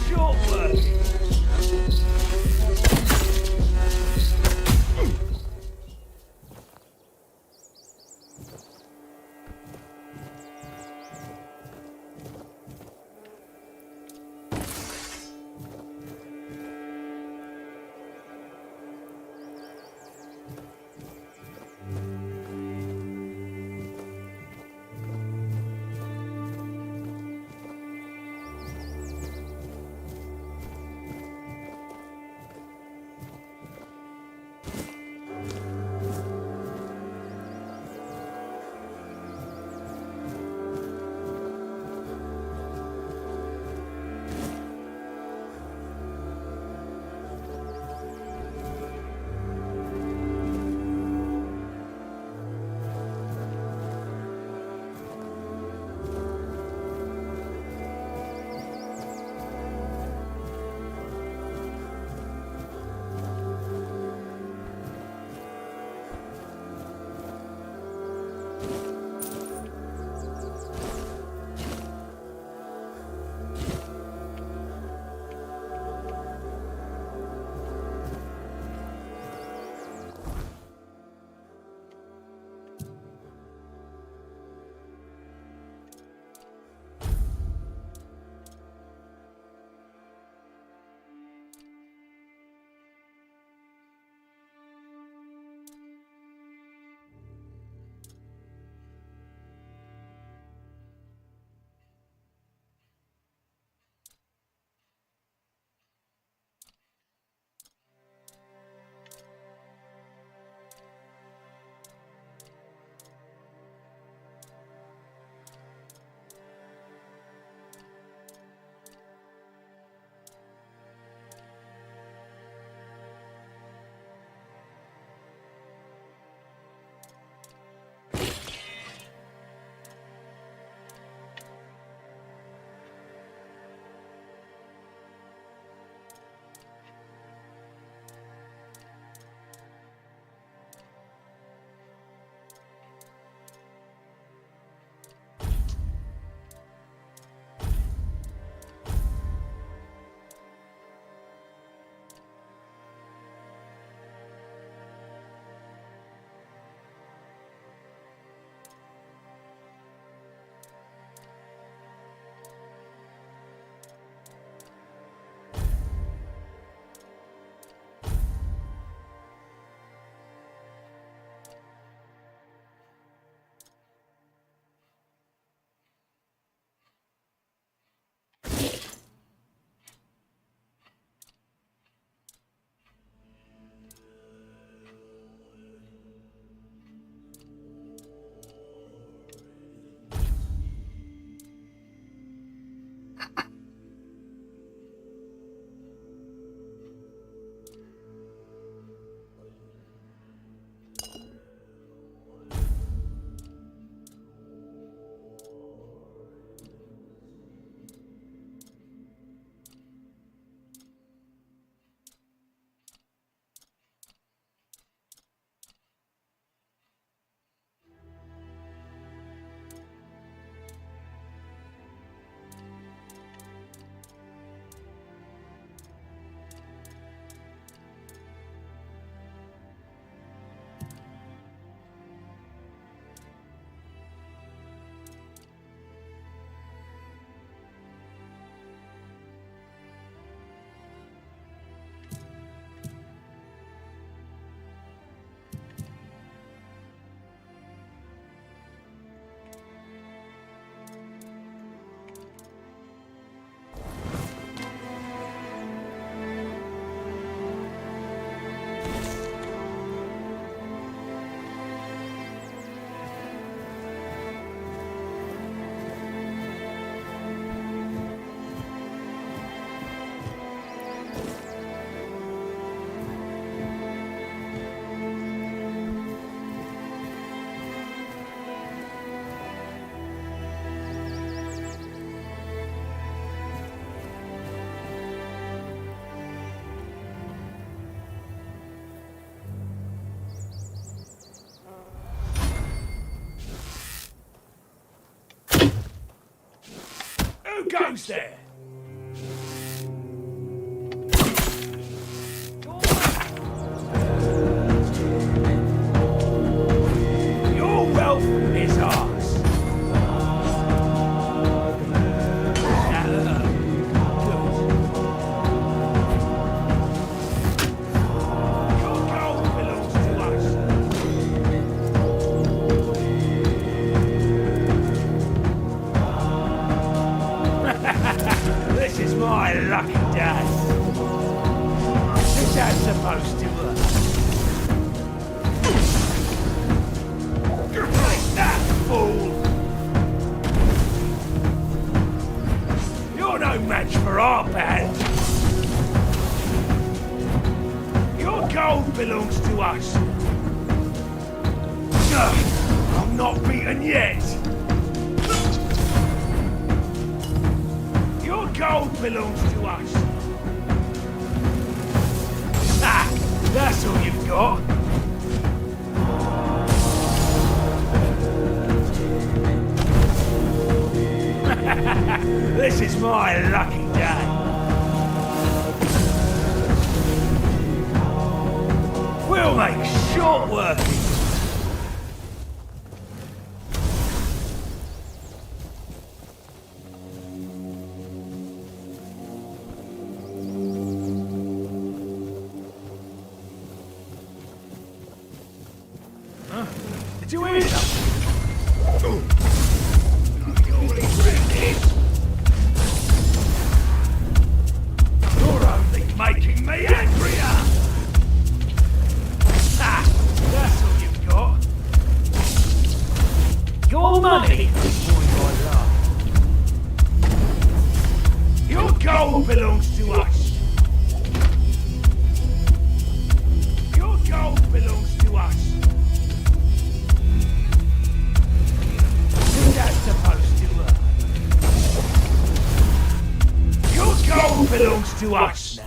Short work. Who goes there? Your wealth is ours. Your gold belongs to us. This is my lucky day. Is that supposed to work? Take that, fool! You're no match for our band. Your gold belongs to us. I'm not beaten yet. Your gold belongs to us. Ah, that's all you've got. This is my lucky day. We'll make short work. Did you hear something? You're only making me angrier! Ah, that's all you've got. Your money! Your gold belongs to us. Your gold belongs to us. That's supposed to work. Your gold belongs to us now.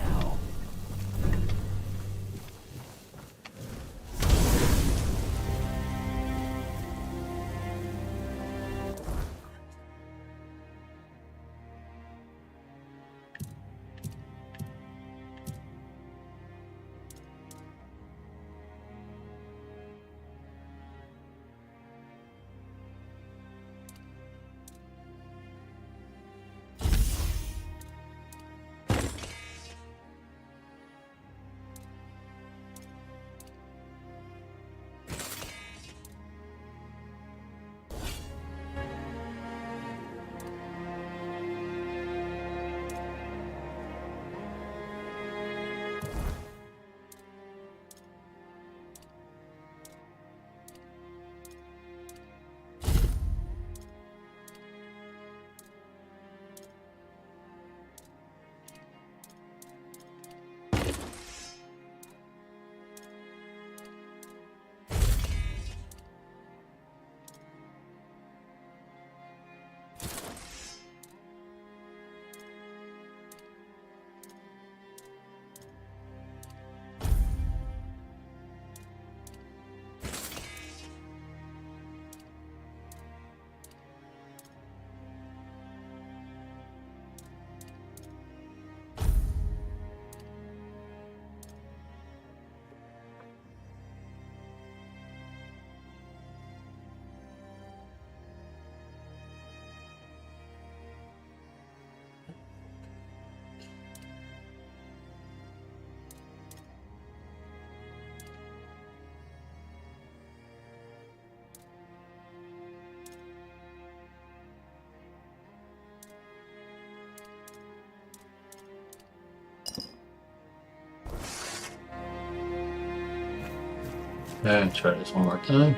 And try this one more time.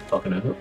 Talking it up.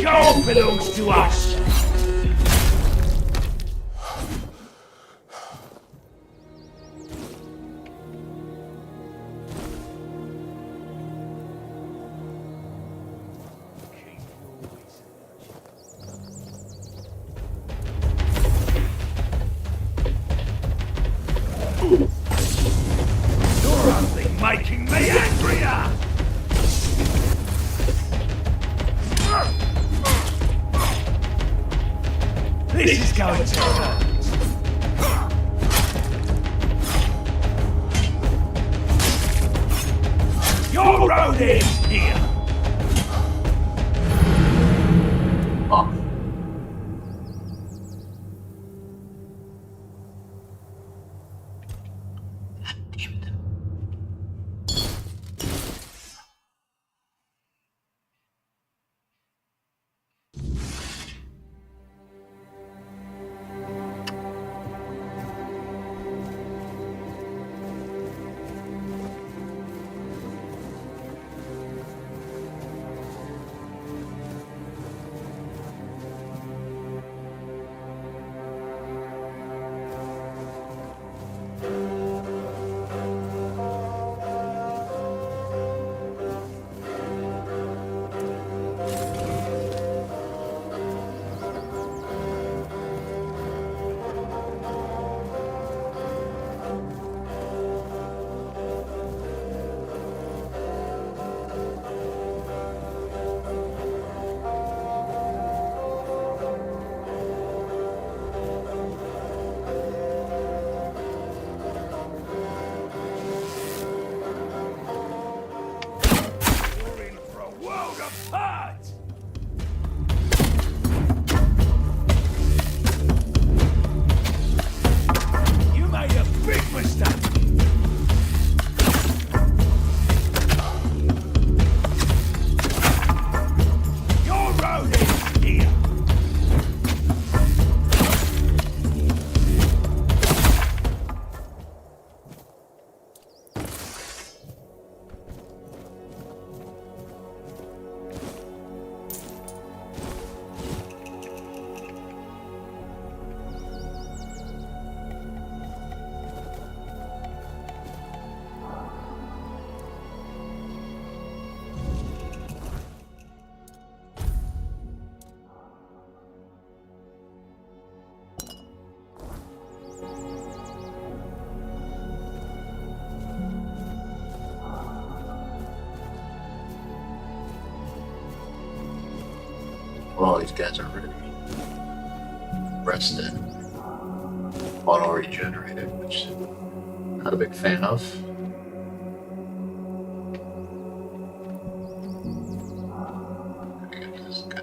gold belongs to us! You're only making me angrier! This is going to hurt. Your road ends here. Oh. Damn it. You're in for a world apart. You made a big mistake. Your road ends here. Well, these guys are ready. Rested. Auto regenerated, which I'm not a big fan of. Get this guy.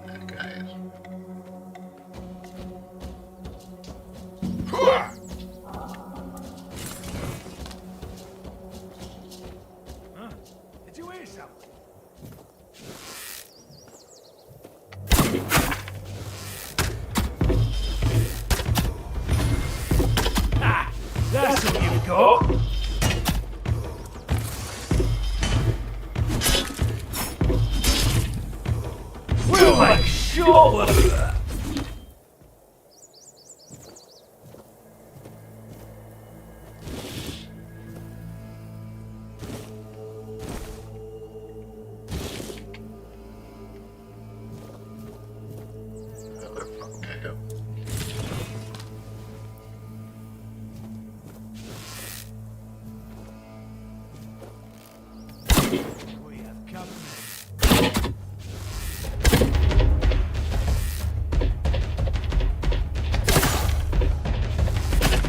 That guy is. Huh? Did you hear something? Ah, that's what you've got. We'll make sure of that. Another fucking guy go. We have company.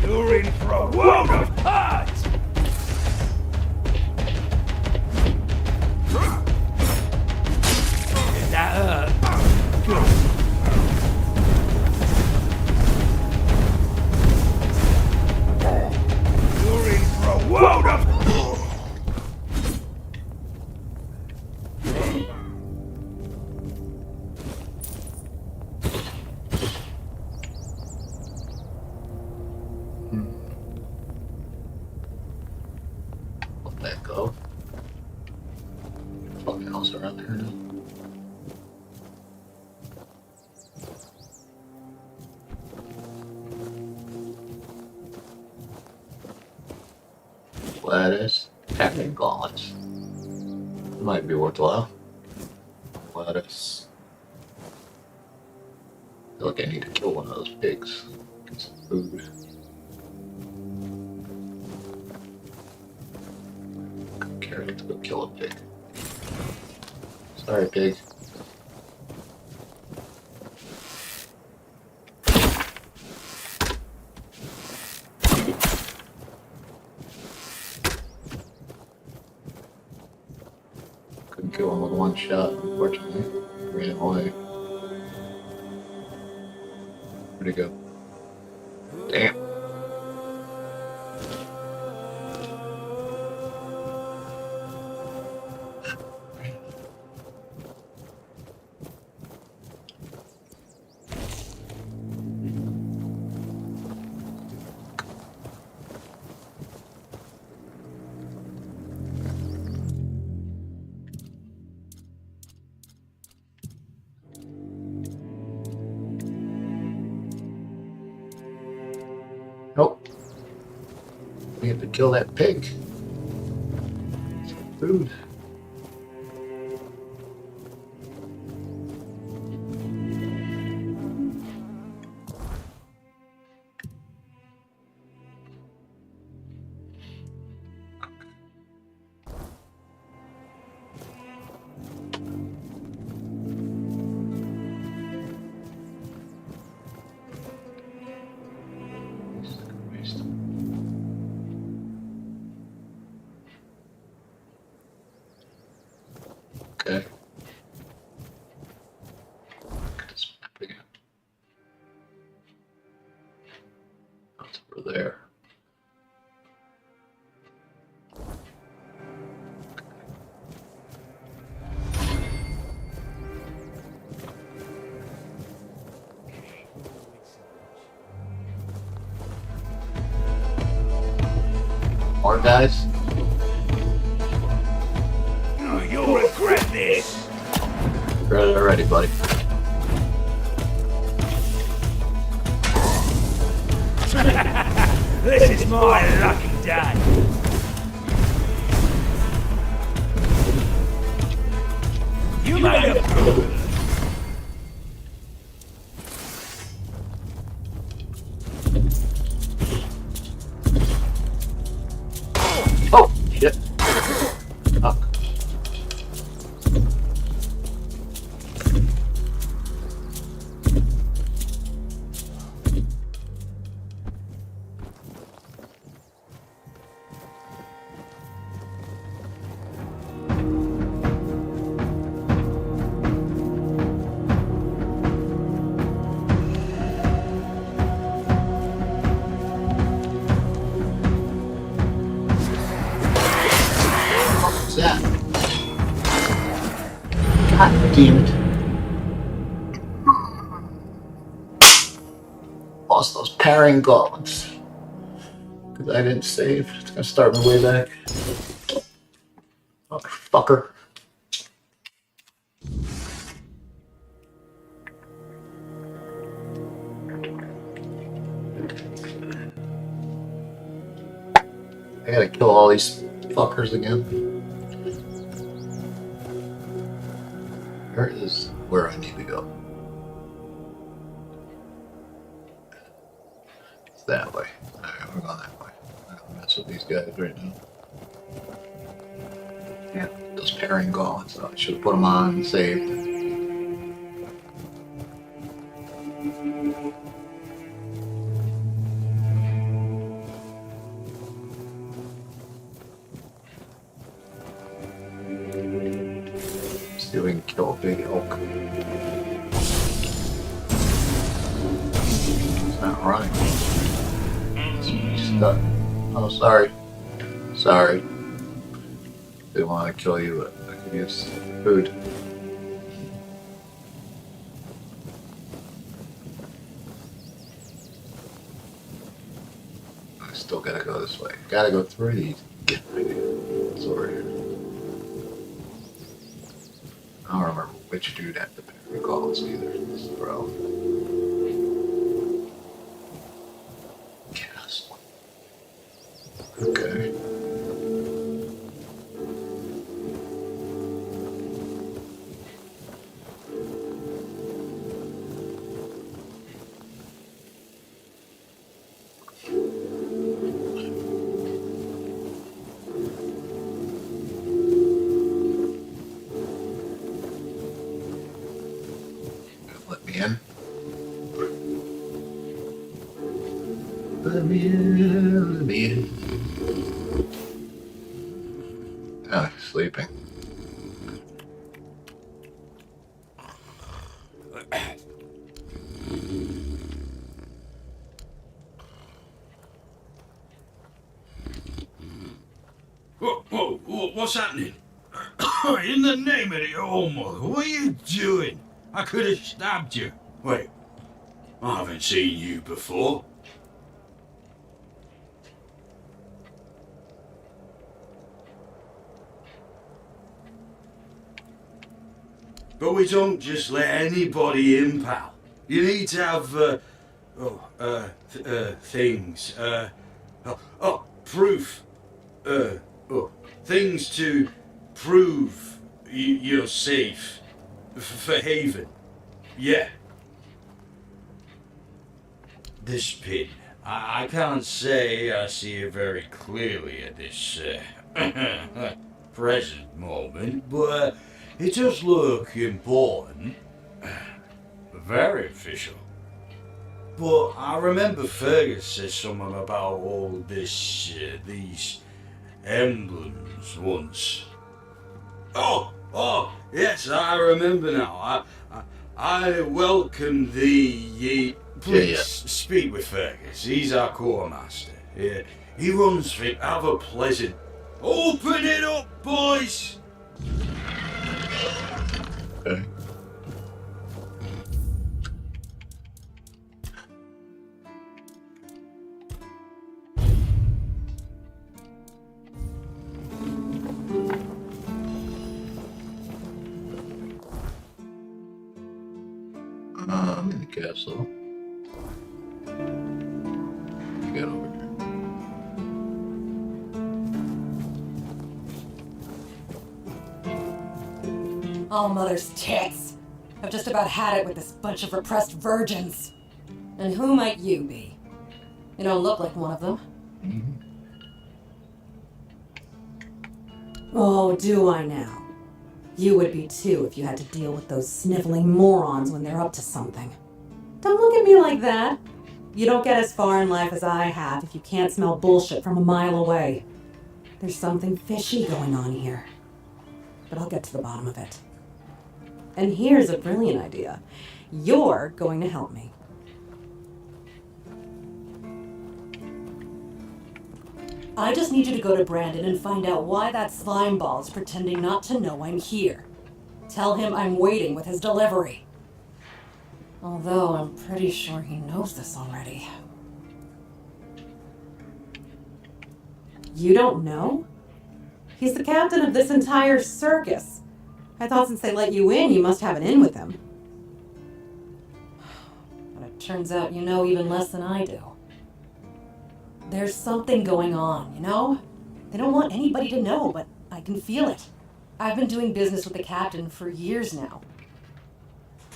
You're in for a world apart! Did that hurt? Good. You're in for a world of... Let that go. Fucking else around here now. crafting gauntlets. Might be worthwhile. Lettuce. I feel like I need to kill one of those pigs. Get some food. Okay, let's go kill a pig. Sorry, pig. Couldn't kill him with one shot, unfortunately. Ran away. Where'd he go? Damn. Nope. We have to kill that pig. Some food. Okay. Look at this map again. That's over there. More guys? Oh, you'll regret this. Ready already, buddy. This is my lucky day. You made a fool. Oh, shit. Fuck. What's that? God damn it. Lost those parrying gauntlets. Because I didn't save. It's gonna start my way back. Motherfucker. I gotta kill all these fuckers again. Where is where I need to go? It's that way. Alright, we're going that way. I don't mess with these guys right now. Yeah, those parrying gauntlets. I should have put them on and saved. See if we can kill a big elk. It's not running. It's stuck. Oh, sorry. Sorry. Didn't want to kill you, but I could use food. I still gotta go this way. Gotta go through these. Get right here. It's over here. I don't remember which dude had the parry gauntlets either. This is the problem. Castle. Okay. in. Let me in, let me in. Oh, he's sleeping. Whoa, what's happening? In the name of the Almighty, what are you doing? I could have stabbed you. Wait, I haven't seen you before. But we don't just let anybody in, pal. You need to have, things, proof. Things to prove you're safe. For Haven. Yeah. This pin. I can't say I see it very clearly at this, present moment, but it does look important. Very official. But I remember Fergus said something about all this, these emblems once. Oh, yes, I remember now. I welcome thee. Please speak with Fergus. He's our quartermaster. Yeah, he runs things. Have a pleasant. Open it up, boys. Okay. In the castle. You got over here. Oh, mother's tits. I've just about had it with this bunch of repressed virgins. And who might you be? You don't look like one of them. Oh, do I now? You would be too if you had to deal with those sniveling morons when they're up to something. Don't look at me like that. You don't get as far in life as I have if you can't smell bullshit from a mile away. There's something fishy going on here. But I'll get to the bottom of it. And here's a brilliant idea. You're going to help me. I just need you to go to Brandon and find out why that slimeball is pretending not to know I'm here. Tell him I'm waiting with his delivery. Although I'm pretty sure he knows this already. You don't know? He's the captain of this entire circus. I thought since they let you in, you must have an in with him. But it turns out you know even less than I do. There's something going on, you know? They don't want anybody to know, but I can feel it. I've been doing business with the captain for years now.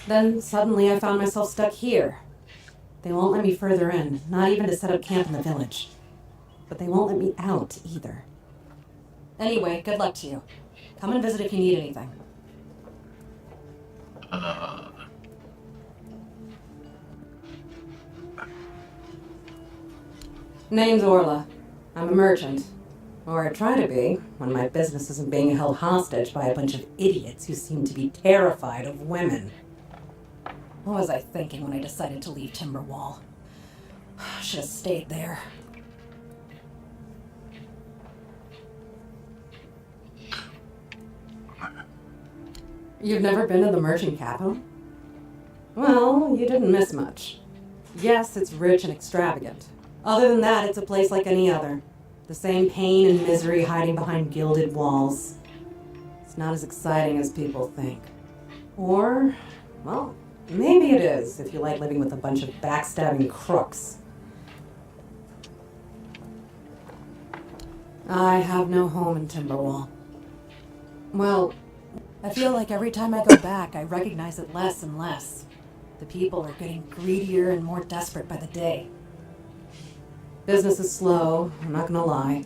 Then suddenly I found myself stuck here. They won't let me further in, not even to set up camp in the village. But they won't let me out either. Anyway, good luck to you. Come and visit if you need anything. Name's Orla. I'm a merchant. Or I try to be, when my business isn't being held hostage by a bunch of idiots who seem to be terrified of women. What was I thinking when I decided to leave Timberwall? Should have stayed there. You've never been to the merchant capital? Well, you didn't miss much. Yes, it's rich and extravagant. Other than that, it's a place like any other. The same pain and misery hiding behind gilded walls. It's not as exciting as people think. Or, well, maybe it is if you like living with a bunch of backstabbing crooks. I have no home in Timberwall. Well, I feel like every time I go back, I recognize it less and less. The people are getting greedier and more desperate by the day. Business is slow, I'm not gonna lie.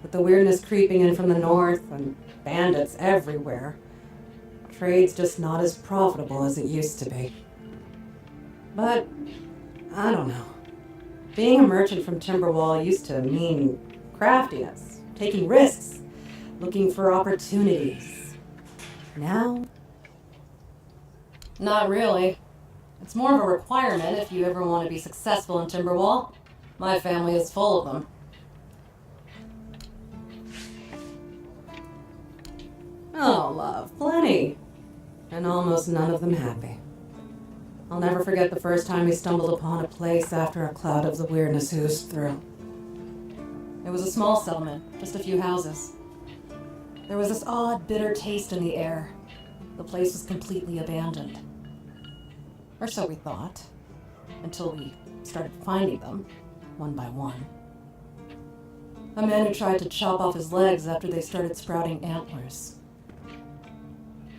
With the weirdness creeping in from the north and bandits everywhere, trade's just not as profitable as it used to be. But, I don't know. Being a merchant from Timberwall used to mean craftiness, taking risks, looking for opportunities. Now? Not really. It's more of a requirement if you ever want to be successful in Timberwall. My family is full of them. Oh, love, plenty. And almost none of them happy. I'll never forget the first time we stumbled upon a place after a cloud of the weirdness oozed through. It was a small settlement, just a few houses. There was this odd, bitter taste in the air. The place was completely abandoned. Or so we thought. Until we started finding them, one by one. A man who tried to chop off his legs after they started sprouting antlers.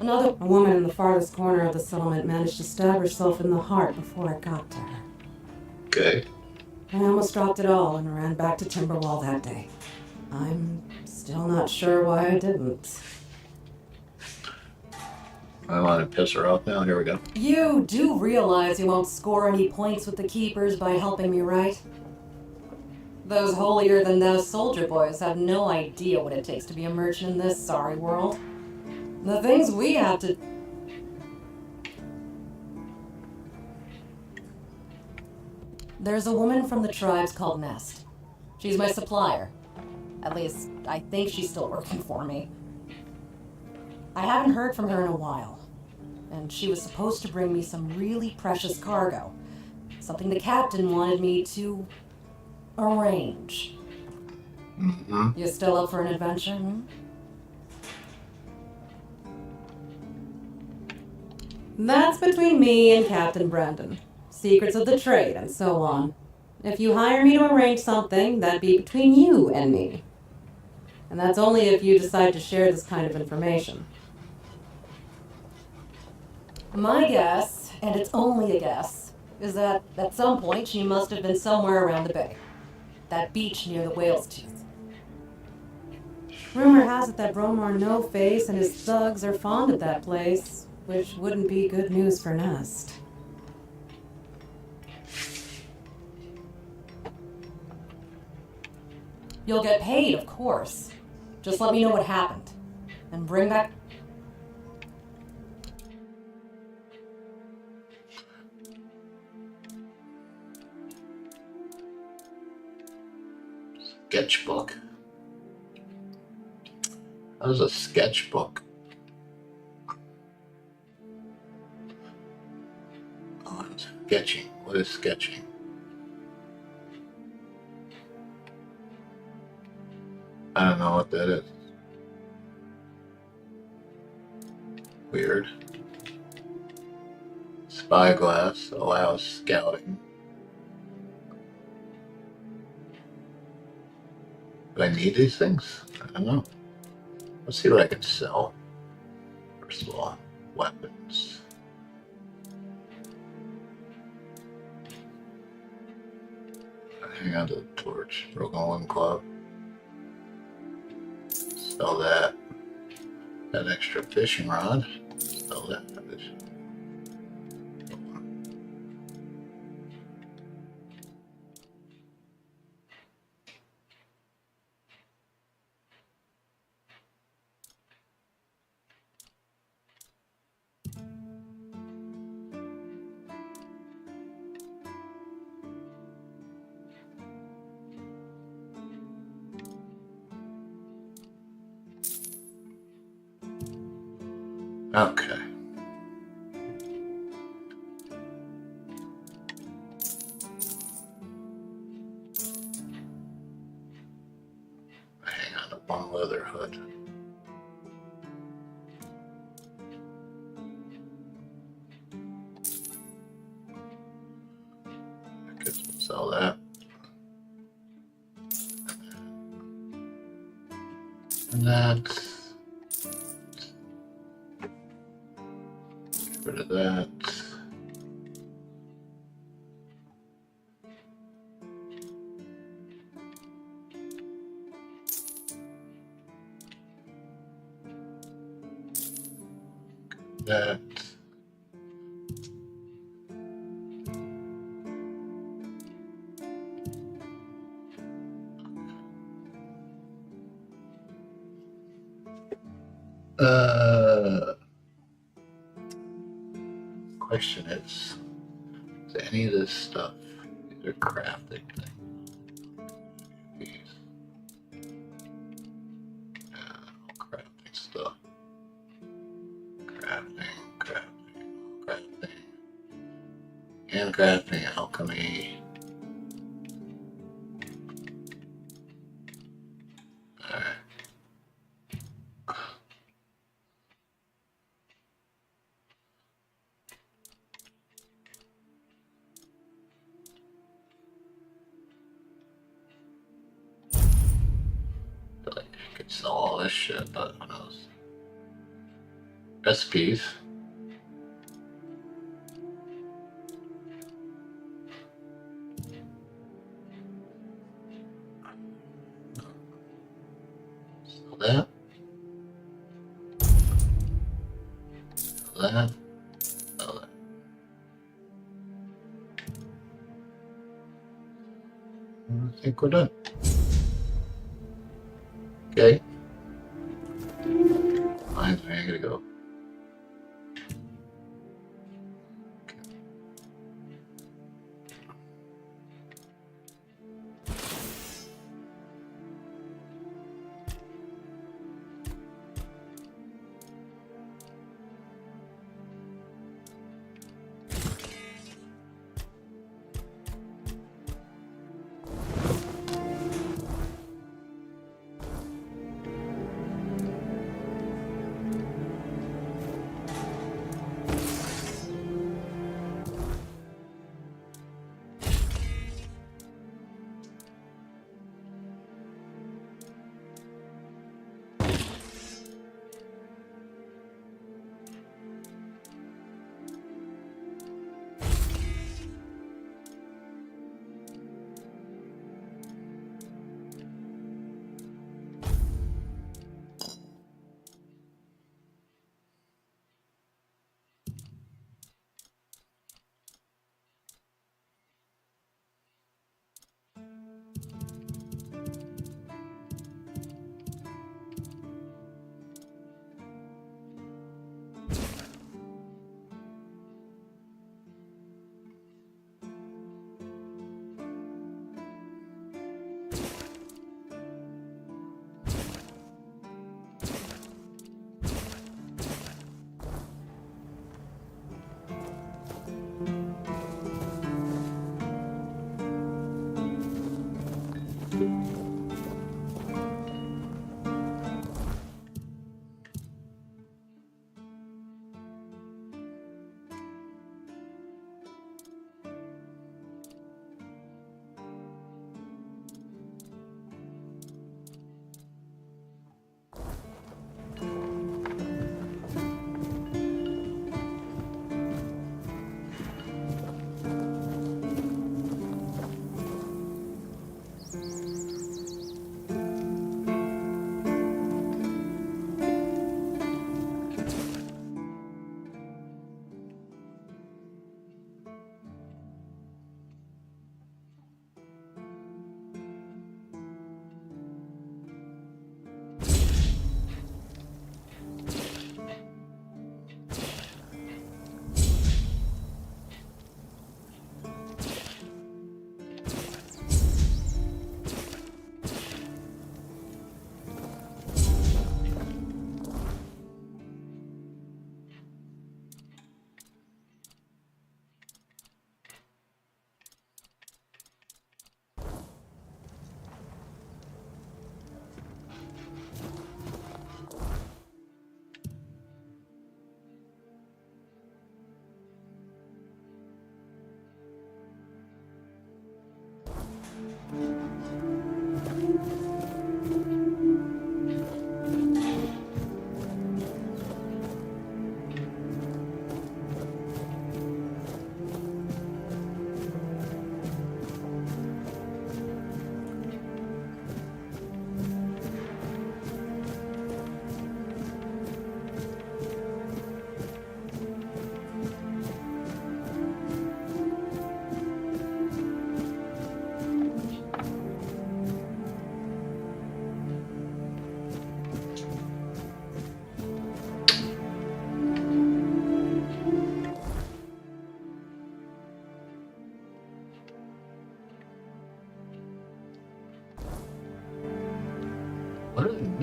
A woman in the farthest corner of the settlement managed to stab herself in the heart before it got to her. Okay. I almost dropped it all and ran back to Timberwall that day. I'm still not sure why I didn't. I want to piss her off now. Here we go. You do realize you won't score any points with the Keepers by helping me, right? Those holier-than-thou soldier boys have no idea what it takes to be a merchant in this sorry world. The things we have to... There's a woman from the tribes called Nest. She's my supplier. At least, I think she's still working for me. I haven't heard from her in a while. And she was supposed to bring me some really precious cargo. Something the captain wanted me to... arrange. Mm-hmm. You still up for an adventure, That's between me and Captain Brandon. Secrets of the trade and so on. If you hire me to arrange something, that'd be between you and me. And that's only if you decide to share this kind of information. My guess, and it's only a guess, is that at some point she must have been somewhere around the bay. That beach near the whale's tooth. Rumor has it that Bromar No-Face and his thugs are fond of that place, which wouldn't be good news for Nest. You'll get paid, of course. Just let me know what happened. And bring back... Sketchbook. That was a sketchbook. Oh, it's sketching. What is sketching? I don't know what that is. Weird. Spyglass allows scouting. Do I need these things? I don't know. Let's see what I can sell. First of all, weapons. Hang on to the torch. Broken one club. Sell that. That extra fishing rod. Sell that. Okay. Hang on to one leather hood. I guess we'll sell that. And that's... Get rid of that. That. question is any of this stuff, these are crafting things. Crafting stuff. Crafting. Handcrafting, alchemy. Alright. I feel like I could sell all this shit, but who knows? Recipes. Sell that. Sell that. Sell that. I think we're done. Okay. Mine's where I gotta go.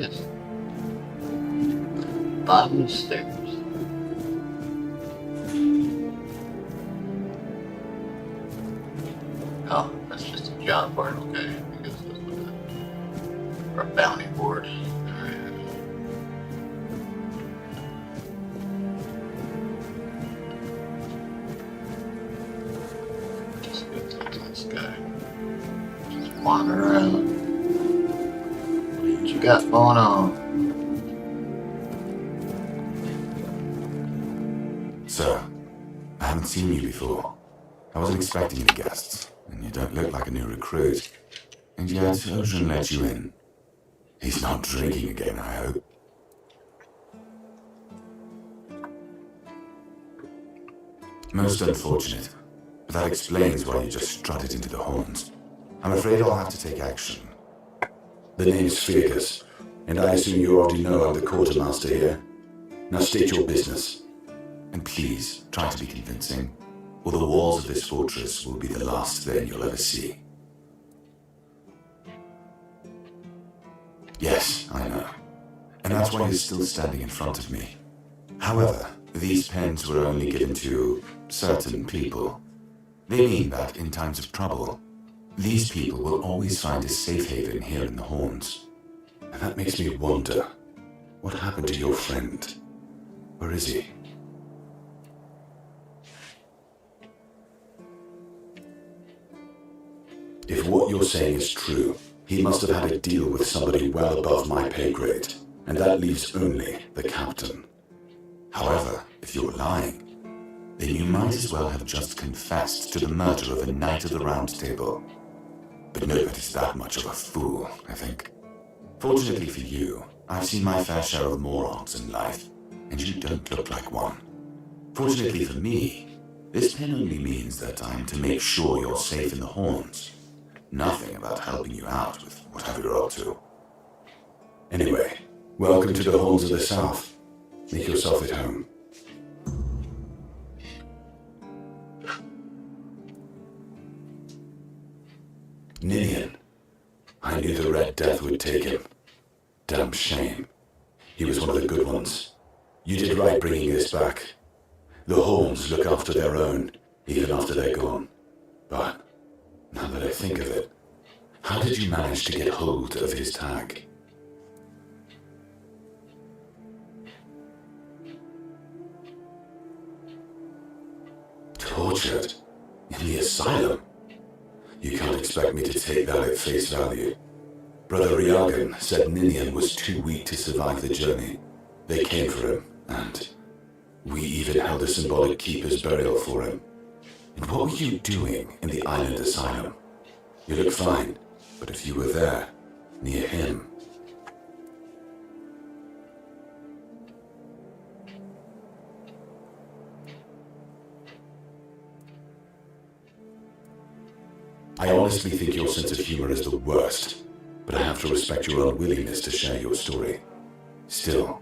Yes. Bottom of the stairs. Oh, that's just a job board, okay. I guess that's what that. Or a bounty board. Alright. Just go talk to this guy. Just wander around. What you got going on? Sir, I haven't seen you before. I wasn't expecting any guests, and you don't look like a new recruit. And yet, Ocean let you in. He's not drinking again, I hope. Most unfortunate, but that explains why you just strutted into the horns. I'm afraid I'll have to take action. The name's Fergus, and I assume you already know I'm the quartermaster here. Now state your business. And please, try to be convincing, or the walls of this fortress will be the last thing you'll ever see. Yes, I know. And that's why you're still standing in front of me. However, these pens were only given to certain people. They mean that in times of trouble, these people will always find a safe haven here in the Horns. And that makes me wonder, what happened to your friend? Where is he? If what you're saying is true, he must have had a deal with somebody well above my pay grade, and that leaves only the captain. However, if you're lying, then you might as well have just confessed to the murder of a knight of the Round Table. But nobody's that much of a fool, I think. Fortunately for you, I've seen my fair share of morons in life, and you don't look like one. Fortunately for me, this pen only means that I'm to make sure you're safe in the Horns. Nothing about helping you out with whatever you're up to. Anyway, welcome to the Horns of the South. Make yourself at home. Ninian. I knew the Red Death would take him. Damn shame. He was one of the good ones. You did right bringing this back. The Horns look after their own, even after they're gone. But, now that I think of it, how did you manage to get hold of his tag? Tortured? In the asylum? You can't expect me to take that at face value. Brother Riagan said Ninian was too weak to survive the journey. They came for him, and we even held a symbolic keeper's burial for him. And what were you doing in the island asylum? You look fine, but if you were there, near him... I honestly think your sense of humor is the worst, but I have to respect your unwillingness to share your story. Still,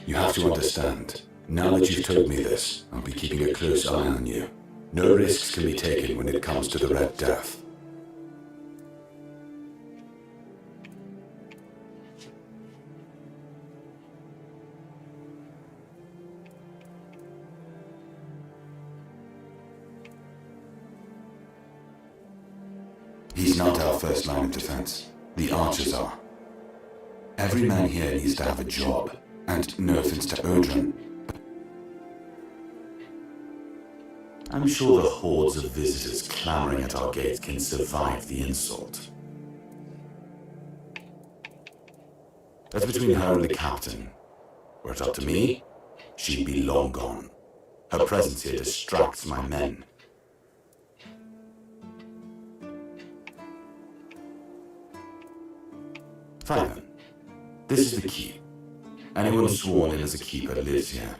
you have to understand, now that you've told me this, I'll be keeping a close eye on you. No risks can be taken when it comes to the Red Death. He's not our first line of defense. The archers are. Every man here needs to have a job, and no offense to Odrin, I'm sure the hordes of visitors clamoring at our gates can survive the insult. That's between her and the captain. Were it up to me, she'd be long gone. Her presence here distracts my men. Fine then. This is the keep. Anyone sworn in as a keeper lives here,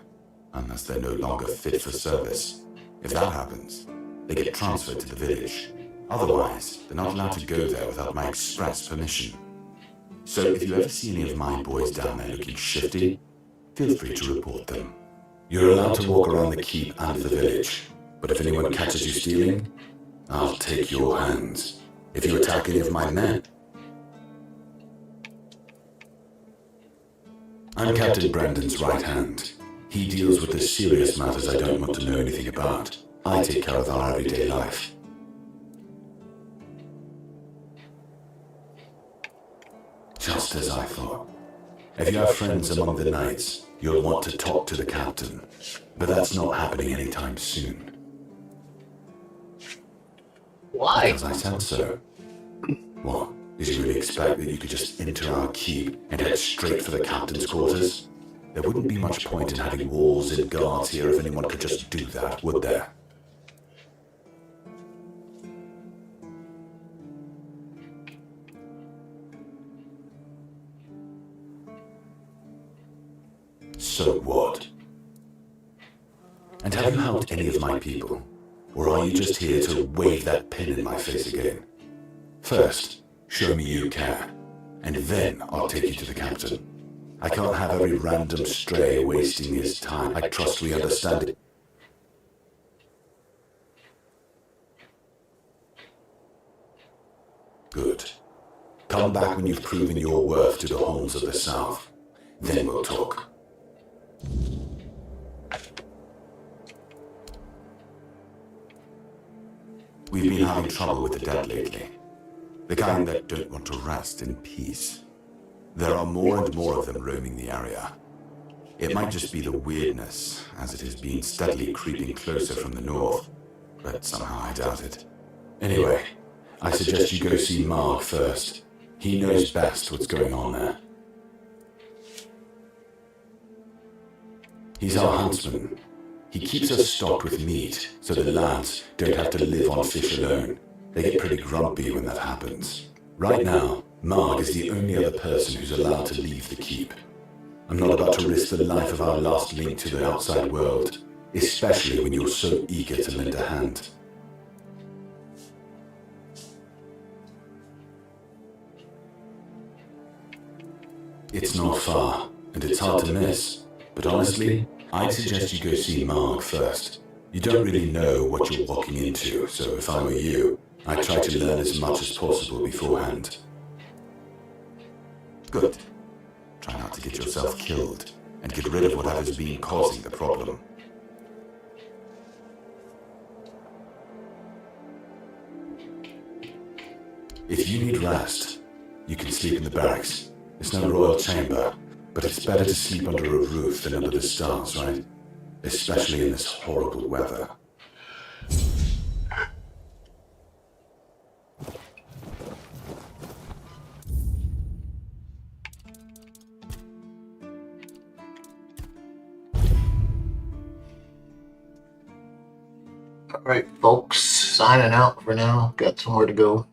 unless they're no longer fit for service. If that happens, they get transferred to the village. Otherwise, they're not allowed to go there without my express permission. So if you ever see any of my boys down there looking shifty, feel free to report them. You're allowed to walk around the keep and the village, but if anyone catches you stealing, I'll take your hands. If you attack any of my men, I'm Captain Brandon's right hand. He deals with the serious matters I don't want to know anything about. I take care of our everyday life. Just as I thought. If you have friends among the knights, you'll want to talk to the captain. But that's not happening anytime soon. Why? Because I said so. What? Did you really expect that you could just enter our keep and head straight for the captain's quarters? There wouldn't be much point in having walls and guards here if anyone could just do that, would there? So what? And have you helped any of my people? Or are you just here to wave that pin in my face again? First, show me you care, and then I'll take you to the captain. I can't have every random stray wasting his time. I trust we understand it. Good. Come back when you've proven your worth to the horns of the South. Then we'll talk. We've been having trouble with the dead lately. The kind that don't want to rest in peace. There are more and more of them roaming the area. It might just be the weirdness, as it has been steadily creeping closer from the north, but somehow I doubt it. Anyway, I suggest you go see Mark first. He knows best what's going on there. He's our huntsman. He keeps us stocked with meat, so the lads don't have to live on fish alone. They get pretty grumpy when that happens. Right now, Marg is the only other person who's allowed to leave the keep. I'm not about to risk the life of our last link to the outside world, especially when you're so eager to lend a hand. It's not far, and it's hard to miss, but honestly, I'd suggest you go see Marg first. You don't really know what you're walking into, so if I were you, I'd try to learn as much as possible beforehand. Good. Try not to get yourself killed, and get rid of whatever's been causing the problem. If you need rest, you can sleep in the barracks. It's no royal chamber, but it's better to sleep under a roof than under the stars, right? Especially in this horrible weather. Alright, folks, signing out for now. Got somewhere to go.